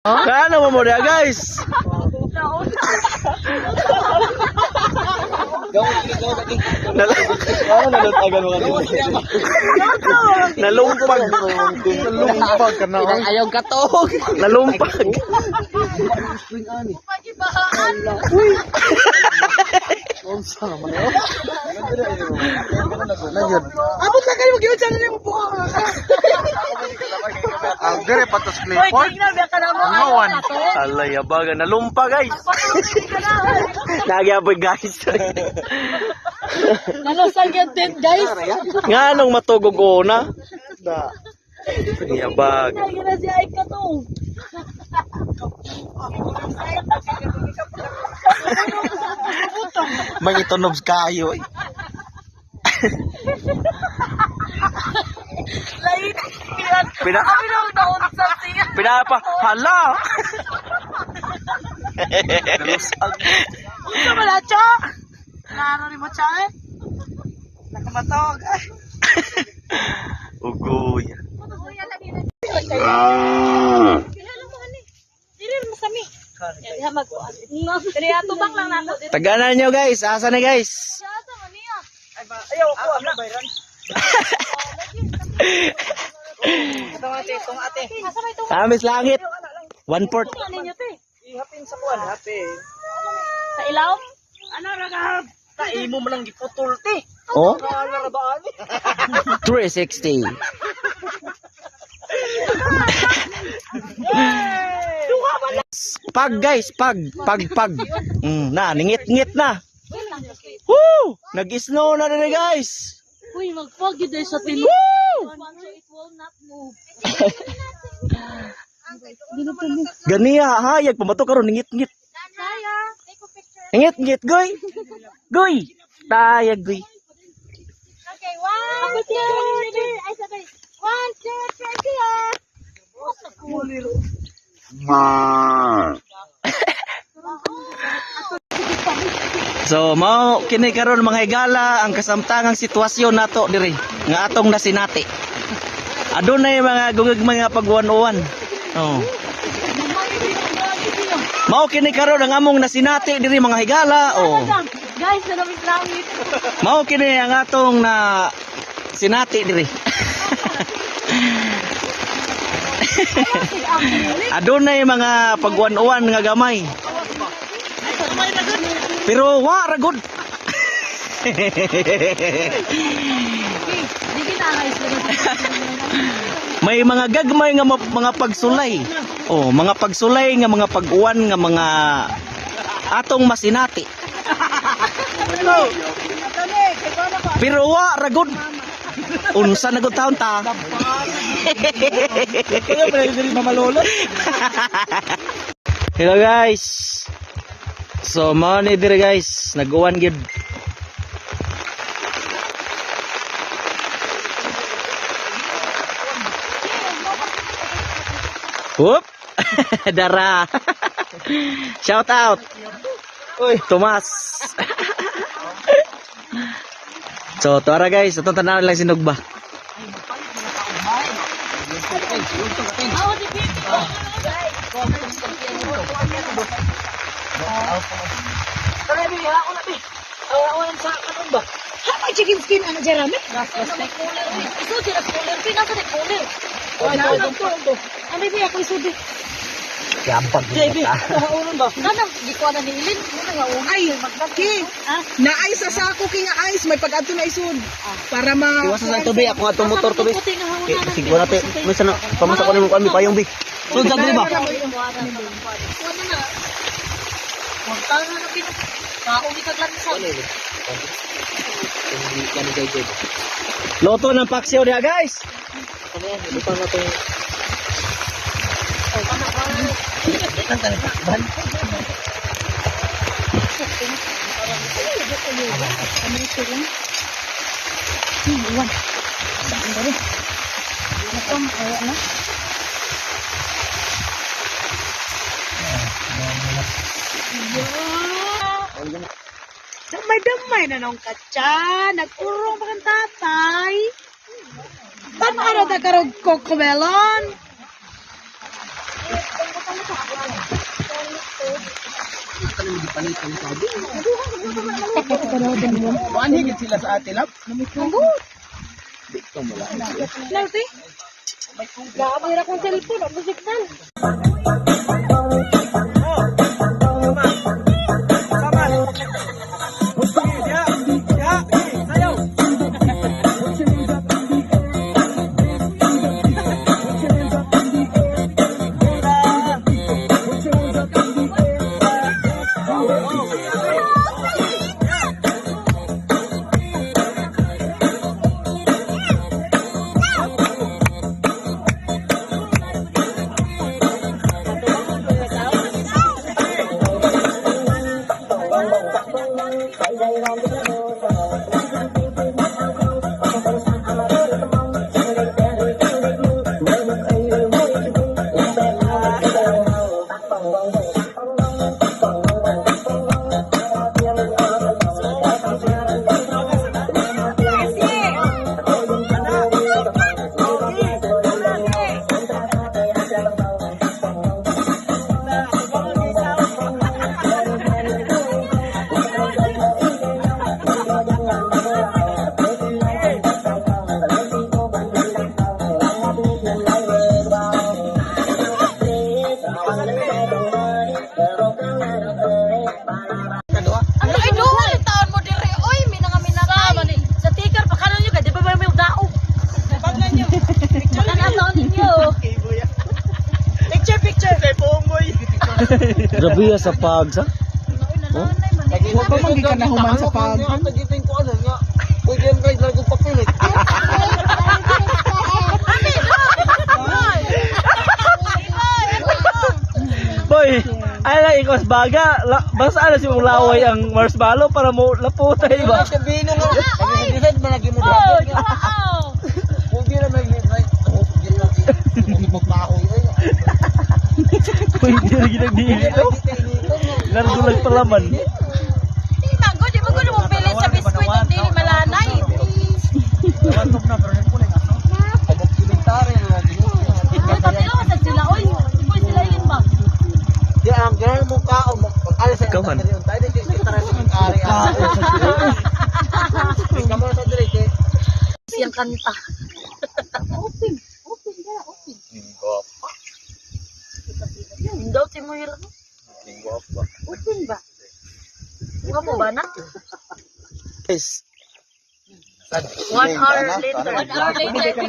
Kano mo dia guys? Nalumpag ka na. Ayaw katog. Nalumpag. Abot lang kayo mag-iwan siya na yung buka. Agre patos Clifford. Ngawan. Alay abaga nalumpag guys. Nagyaboy guys. Nalusag yung tent, guys. Nganong matugog una? Yabag. Ay, na si Aika to. May itunobs kayo eh. Lain. Pina Kami na naon sa siya. pinapa hala. Ito pala, Cha. Nano ni mo, Cha, eh? Nakamatog. Ugoy. Tubang lang na ako. Taganan nyo guys. Asa na guys? Ayaw ko, ano ba yan? Ito ate, itong ate. Tamis langit. 1/4. Ihapin sa kuwan, hape. Sa ilaw? Ano ragab? Taimo mo lang giputol, te. Oh, Kala ba ani? 360. Pag guys, pag. Na, ningit-ngit na. Woo! Nag-snow na rin guys. Uy, mag-fog yun sa tinu. Woo! So it will not move. Ganiya, hayag pamato karon ningit-ngit. Saya, take a picture. Ngit-ngit, goy. Goy. Tayag, goy. Okay, 1, 2, 3. Ay, sabay. 1, 2, 3, 4. So, mao kini karon mga higala ang kasamtangang sitwasyon nato diri nga atong nasinati. Adunay mga gugig mga pagwan-uwan. Oh. Mao kini karon ang among nasinati diri mga higala. Oh. Guys, nalamig langit. Mao kini ang atong na sinati diri. Adunay mga pagwan-uwan nga gamay. Pero wa ra gud. May mga gagmay nga mga pagsulay. Oh, mga pagsulay nga mga pag-uwan nga mga atong masinati. Pero wa ra gud. Unsa na gud taon ta? Kaya pala diri mamalolo. Hello guys. So mao ni dire guys, nag-uwan gyud. Whoop! Dara. Shout out. Uy, Tomas. So, tuara guys, atong tanaw lang sinugba. Tara bi, ako na bi. Awan sa kanon ba? Hapay chicken skin ang jarami. Isu sila cooler, pinasa ni cooler. Ano ba ako isudi? Gampag Baby, kaunon ba? Nanang di ko na niilin, muna nga Ay, ki. Naay sa sako ki nga ice may pag-adto na isud. Para ma Iwas sa tubig, ako atong motor to bi. puti nga hauna. Siguro natin, minsan pamasak ko nimo kami payong bi. So, diri ba? Wala na. Magtala na pino. Ako di kaglansan. Loto ng paksiw dia guys. damay na nung katsa, nag-urong pa kang tatay. Paano da karog cocomelon? Manhigit sila sa atin, lap. Nanti. Grabe ra kong cellphone, ang signal. Ano ay duwal taon mo dire oy minangaminatay sa tikar pa kanan nyo di ba may daog paglan nyo paglan taon ninyo picture kay Pongoy Grabe ya sa pagsa. Huwag pa manggi ka na human sa pag. Ang tagiting ko ano nga. Huwag yan guys, lago pakilit. Boy, ay lang ikos baga. Basta ano si mong laway ang marshmallow para mo laputay ba? Sabihin nga. Sabihin mo lagi mo dapat. Huwag yan na may magbaho yun. Uy, hindi na ginagdiili to. Nardulag palaman. Bago di ba ko mo pili sa biskuit at dili malanay ay tatilo sa sila oy siboy sila yun ba Di ang ganyan mo ka o mag-alas sa Kawan. tayo tayo di tara sa kari. Kamu sa dire siyang kanta open daw si Moira open ba nga mo ba na Yes. 1 hour later 1 hour later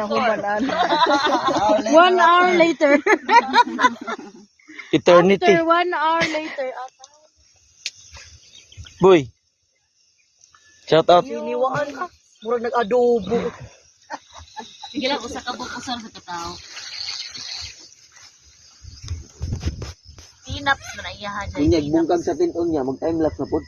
1 hour later Eternity. after 1 hour later Boy. Shout out. Iniwaan ka. Murag nag-adobo. sige lang usa ka bukusar sa katao pinaps na iyahan Kunyag bungkag sa tinton niya, mag-time lapse na po.